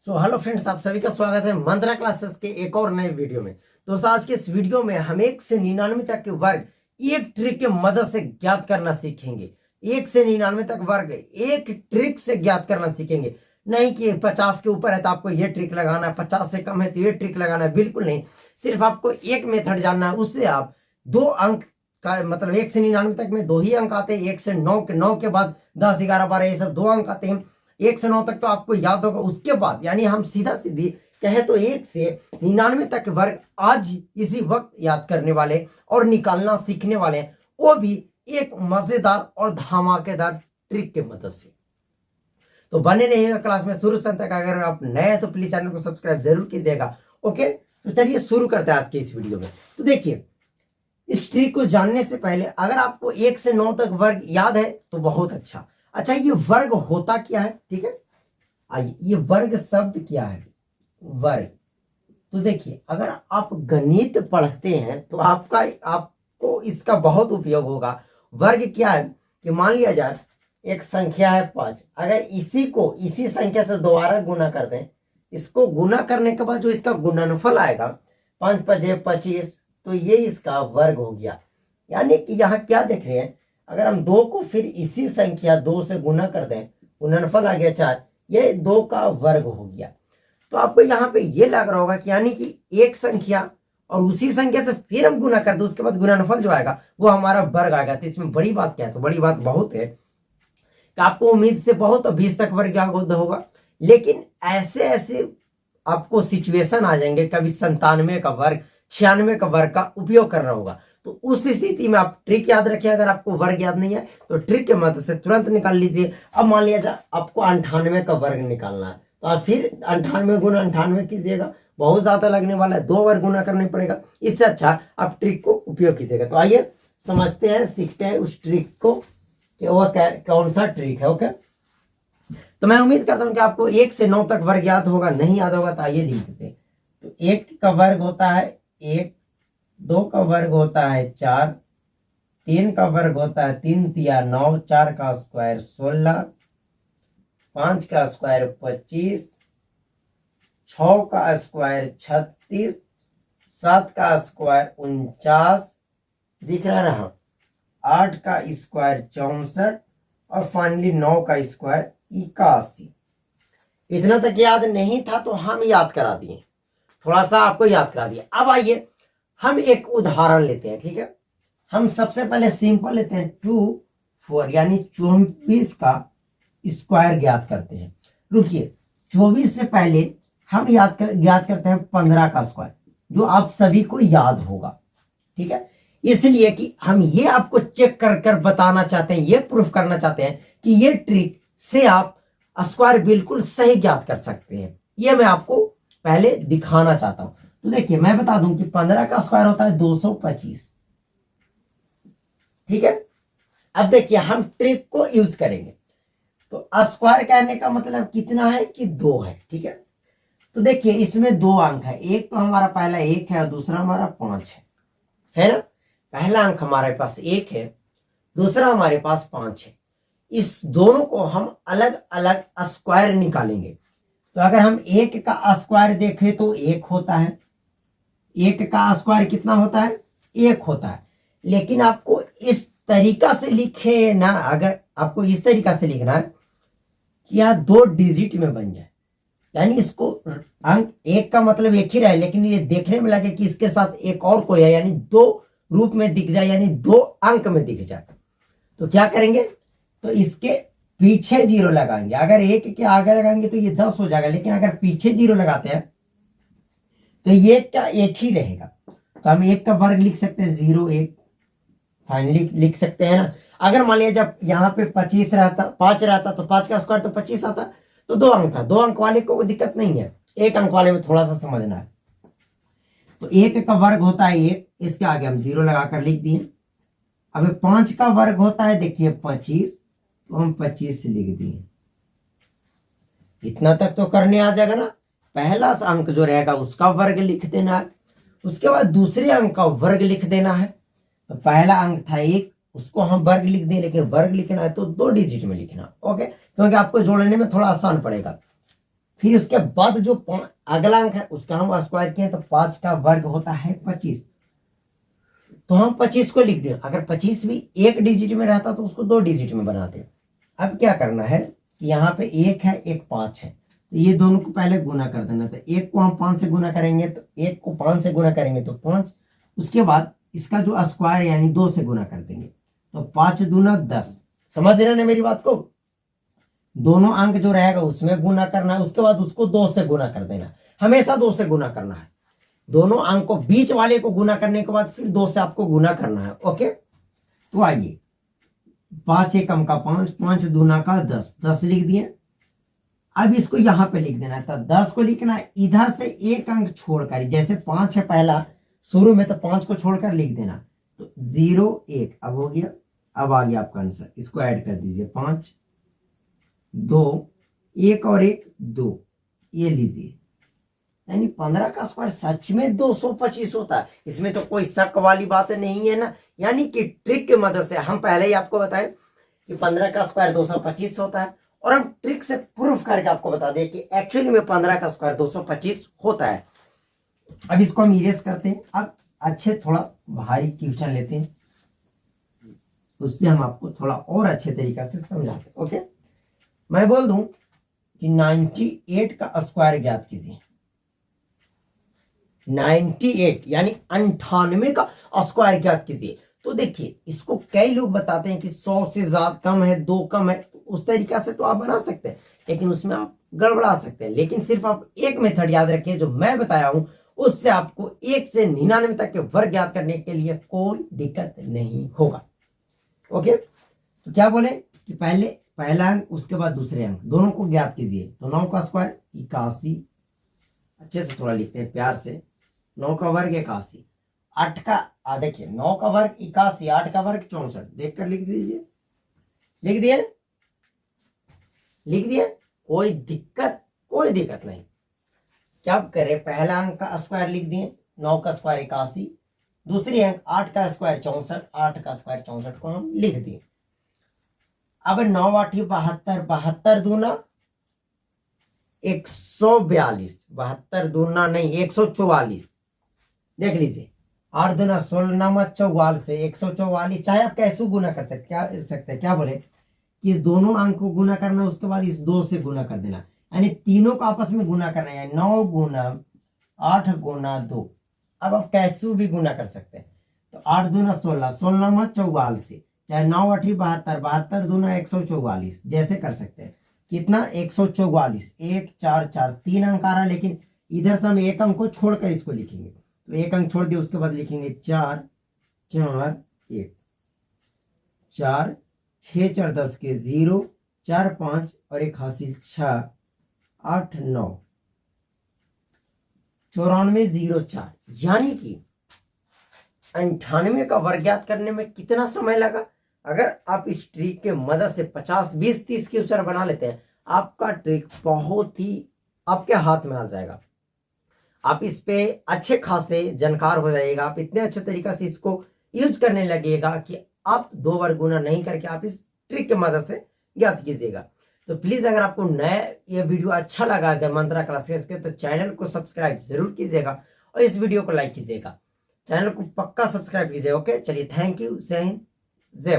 Hello friends, आप सभी का स्वागत है मंत्रा क्लासेस के एक और नए वीडियो में। दोस्तों, आज के इस वीडियो में हम 1 से 99 तक के वर्ग एक ट्रिक के मदद से ज्ञात करना सीखेंगे। 1 से 99 तक वर्ग एक ट्रिक से ज्ञात करना सीखेंगे। नहीं कि 50 के ऊपर है तो आपको ये ट्रिक लगाना है, 50 से कम है तो ये ट्रिक लगाना है, बिल्कुल नहीं। सिर्फ आपको एक मेथड जानना है, उससे आप 2 अंक का मतलब 1 से 99 तक में 2 ही अंक आते हैं। 1 से 9 के बाद 10, 11, 12 ये सब 2 अंक आते हैं। 1 से 9 तक तो आपको याद होगा। उसके बाद यानी हम सीधा सीधी कहे तो 1 से 99 तक वर्ग आज इसी वक्त याद करने वाले और निकालना सीखने वाले हैं, वो भी एक मजेदार और धमाकेदार ट्रिक के मदद से। तो बने रहिएगा क्लास में शुरू से अंत तक। अगर आप नए हैं तो प्लीज चैनल को सब्सक्राइब जरूर कीजिएगा। ओके, तो चलिए शुरू करते हैं आज के इस वीडियो में। तो देखिए, इस ट्रिक को जानने से पहले अगर आपको 1 से 9 तक वर्ग याद है तो बहुत अच्छा। ये वर्ग होता क्या है, ठीक है। आइए, ये वर्ग शब्द क्या है, वर्ग। तो देखिए, अगर आप गणित पढ़ते हैं तो आपको इसका बहुत उपयोग होगा। वर्ग क्या है कि मान लिया जाए एक संख्या है 5, अगर इसी संख्या से दोबारा गुना कर दें, इसको गुना करने के बाद जो इसका गुणनफल आएगा 5 × 5 = 25, तो ये इसका वर्ग हो गया। यानी कि यहाँ क्या देख रहे हैं, अगर हम 2 को फिर इसी संख्या 2 से गुना कर दें, गुणनफल आ गया 4, ये 2 का वर्ग हो गया। तो आपको यहाँ पे ये लग रहा होगा कि यानी कि एक संख्या और उसी संख्या से फिर हम गुना कर दो, उसके बाद गुणनफल जो आएगा वो हमारा वर्ग आएगा। तो इसमें बड़ी बात क्या है, तो बड़ी बात बहुत है कि आपको उम्मीद से बहुत 20 तक वर्ग याद होगा, लेकिन ऐसे आपको सिचुएशन आ जाएंगे, कभी 97 का वर्ग, 96 का वर्ग का उपयोग करना होगा। तो उस स्थिति में आप ट्रिक याद रखिए। अगर आपको वर्ग याद नहीं है तो ट्रिक के मदद से तुरंत निकाल लीजिए। अब मान लिया जाए आपको 98 का वर्ग निकालना है, तो आप फिर 98 × 98 कीजिएगा, बहुत ज्यादा लगने वाला है, 2 बार गुना करना पड़ेगा। इससे अच्छा आप ट्रिक को उपयोग कीजिएगा। तो आइए समझते हैं, सीखते हैं उस ट्रिक को कि वो कौन सा ट्रिक है। ओके, तो मैं उम्मीद करता हूँ कि आपको 1 से 9 तक वर्ग याद होगा। नहीं याद होगा तो आइए लिख देते हैं। तो 1 का वर्ग होता है 1, 2 का वर्ग होता है 4, 3 का वर्ग होता है 3 × 3 = 9, 4 का स्क्वायर 16, 5 का स्क्वायर 25, 6 का स्क्वायर 36, 7 का स्क्वायर 49, दिख रहा है, 8 का स्क्वायर 64 और फाइनली 9 का स्क्वायर 81। इतना तक याद नहीं था तो हम याद करा दिए, थोड़ा सा आपको याद करा दिया। अब आइए हम एक उदाहरण लेते हैं, ठीक है। हम सबसे पहले सिंपल लेते हैं 2 4 यानी 24 का स्क्वायर ज्ञात करते हैं। रुकिए, 24 से पहले हम ज्ञात करते हैं 15 का स्क्वायर, जो आप सभी को याद होगा, ठीक है। इसलिए कि हम ये आपको चेक कर बताना चाहते हैं, ये प्रूफ करना चाहते हैं कि ये ट्रिक से आप स्क्वायर बिल्कुल सही ज्ञात कर सकते हैं। ये मैं आपको पहले दिखाना चाहता हूं। तो देखिए, मैं बता दूं कि 15 का स्क्वायर होता है 225, ठीक है। अब देखिए, हम ट्रिक को यूज करेंगे। तो स्क्वायर कहने का मतलब कितना है कि 2 है, ठीक है। तो देखिए, इसमें 2 अंक है, एक तो हमारा पहला 1 है और दूसरा हमारा 5 है ना। पहला अंक हमारे पास 1 है, दूसरा हमारे पास 5 है। इस दोनों को हम अलग अलग स्क्वायर निकालेंगे। तो अगर हम 1 का स्क्वायर देखें तो 1 होता है, 1 का स्क्वायर कितना होता है, 1 होता है। लेकिन आपको इस तरीका से लिखे ना, अगर आपको इस तरीका से लिखना है कि यह 2 डिजिट में बन जाए, यानी इसको अंक 1 का मतलब 1 ही रहे, लेकिन ये देखने में लगे कि इसके साथ एक और कोई है, यानी 2 रूप में दिख जाए, यानी 2 अंक में दिख जाए। तो क्या करेंगे, तो इसके पीछे 0 लगाएंगे। अगर 1 के आगे लगाएंगे तो ये 10 हो जाएगा, लेकिन अगर पीछे 0 लगाते हैं तो ये क्या 1 ही रहेगा। तो हम 1 का वर्ग लिख सकते हैं 0 1, फाइनली लिख सकते हैं ना। अगर मान लिया जब यहाँ पे 5 रहता तो 5 का स्क्वायर तो 25 आता, तो 2 अंक था। 2 अंक वाले को कोई दिक्कत नहीं है, 1 अंक वाले में थोड़ा सा समझना है। तो 1 का वर्ग होता है 1, इसके आगे हम 0 लगाकर लिख दिए। अब 5 का वर्ग होता है, देखिए 25, तो हम 25 लिख दिए। इतना तक तो करने आ जाएगा ना। पहला अंक जो रहेगा उसका वर्ग लिख देना है, उसके बाद दूसरे अंक का वर्ग लिख देना है। तो पहला अंक था 1, उसको हम वर्ग लिख दें, लेकिन वर्ग लिखना है तो 2 डिजिट में लिखना। ओके, क्योंकि आपको जोड़ने में थोड़ा आसान पड़ेगा। फिर उसके बाद जो अगला अंक है उसका हम स्क्वायर किए तो 5 का वर्ग होता है 25। तो हम 25 को लिख दें। अगर 25 भी एक डिजिट में रहता तो उसको 2 डिजिट में बनाते। अब क्या करना है कि यहाँ पे 1 है, एक 5 है, तो ये दोनों को पहले गुना कर देना। तो 1 को हम 5 से गुना करेंगे तो 1 को 5 से गुना करेंगे तो 5। उसके बाद इसका जो स्क्वायर यानी 2 से गुना कर देंगे तो 5 दूना 10। समझ रहे ना मेरी बात को? दोनों अंक जो रहेगा उसमें गुना करना है, उसके बाद उसको 2 से गुना कर देना। हमेशा 2 से गुना करना है। दोनों अंक को बीच वाले को गुना करने के बाद फिर 2 से आपको गुना करना है। ओके, तो आइए 5 एकम का 5, 5 दूना का 10, 10 लिख दिए। अब इसको यहां पे लिख देना है। तो 10 को लिखना है इधर से एक अंक छोड़कर, जैसे 5 है पहला शुरू में तो 5 को छोड़कर लिख देना। तो 0 1 अब हो गया। अब आ गया आपका आंसर, इसको ऐड कर दीजिए। 5 2 1 और 1 2, ये लीजिए। यानी 15 का स्क्वायर सच में 225 होता है। इसमें तो कोई शक वाली बात नहीं है ना। यानी कि ट्रिक की मदद से हम पहले ही आपको बताएं कि 15 का स्क्वायर 225 होता है, और हम ट्रिक से प्रूफ करके आपको बता दें कि एक्चुअली में 15 का स्क्वायर 225 होता है। अब इसको हम इरेज करते हैं। अब अच्छे थोड़ा भारी क्वेश्चन लेते हैं, उससे हम आपको थोड़ा और अच्छे तरीके से समझाते हैं। ओके, मैं बोल दूं कि 98 का स्क्वायर ज्ञात कीजिए। 98 यानी 98 का स्क्वायर ज्ञात कीजिए। तो देखिए इसको कई लोग बताते हैं कि 100 से ज्यादा कम है, 2 कम है, उस तरीका से तो आप बना सकते हैं, लेकिन उसमें आप गड़बड़ा सकते हैं। लेकिन सिर्फ आप एक मेथड याद रखिए जो मैं बताया हूं, उससे आपको 1 से 99 तक के वर्ग ज्ञात करने के लिए कोई दिक्कत नहीं होगा। ओके, तो क्या बोले कि पहले पहला अंक उसके बाद दूसरे अंक दोनों को ज्ञात कीजिए। तो 9 का स्क्वायर 81, अच्छे से थोड़ा लिखते हैं प्यार से। 9 का वर्ग 81, 8 का देखिए 9 का वर्ग 81, 8 का वर्ग 64, देखकर लिख लीजिए। लिख दिए, लिख दिए, कोई दिक्कत नहीं। क्या करें, पहला अंक का स्क्वायर लिख दिए 9 का स्क्वायर 81, दूसरी अंक 8 का स्क्वायर 64, 8 का स्क्वायर 64 को हम लिख दिए। अब 9 8 72, 72 दूना 142, 72 दूना नहीं 144, देख लीजिए। 8 दूना 16 नामा 44, 144, चाहे आप कैसे गुना कर सकते हैं। क्या बोले कि इस दोनों अंक को गुना करना, उसके बाद इस 2 से गुना कर देना, यानी तीनों को आपस में गुना करना है। 9 गुना 8 गुना 2, अब आप कैसे भी गुना कर सकते हैं। तो 8 दूना 16, 16 नामा 44, चाहे 9 8 72, 72 दूना 144, जैसे कर सकते हैं। कितना 144, 1 4 4, 3 अंक आ रहा है, लेकिन इधर से हम एक अंक को छोड़कर इसको लिखेंगे। तो एक अंक छोड़ दिए, उसके बाद लिखेंगे 4 4 1, 4 6 4 10 के 0, 4 5 और 1 हासिल 6 8 9, 94 0 4। यानी कि 98 का वर्ग ज्ञात करने में कितना समय लगा? अगर आप इस ट्रिक के मदद से 50 20 30 के उत्तर बना लेते हैं, आपका ट्रिक बहुत ही आपके हाथ में आ जाएगा। आप इस पे अच्छे खासे जानकार हो जाएगा। आप इतने अच्छे तरीके से इसको यूज करने लगेगा कि आप 2 बार गुना नहीं करके आप इस ट्रिक के मदद से ज्ञात कीजिएगा। तो प्लीज अगर आपको नया ये वीडियो अच्छा लगा अगर मंत्रा क्लासेस के, तो चैनल को सब्सक्राइब जरूर कीजिएगा और इस वीडियो को लाइक कीजिएगा। चैनल को पक्का सब्सक्राइब कीजिएगा। ओके, चलिए, थैंक यू। जय हिंद, जय भारत।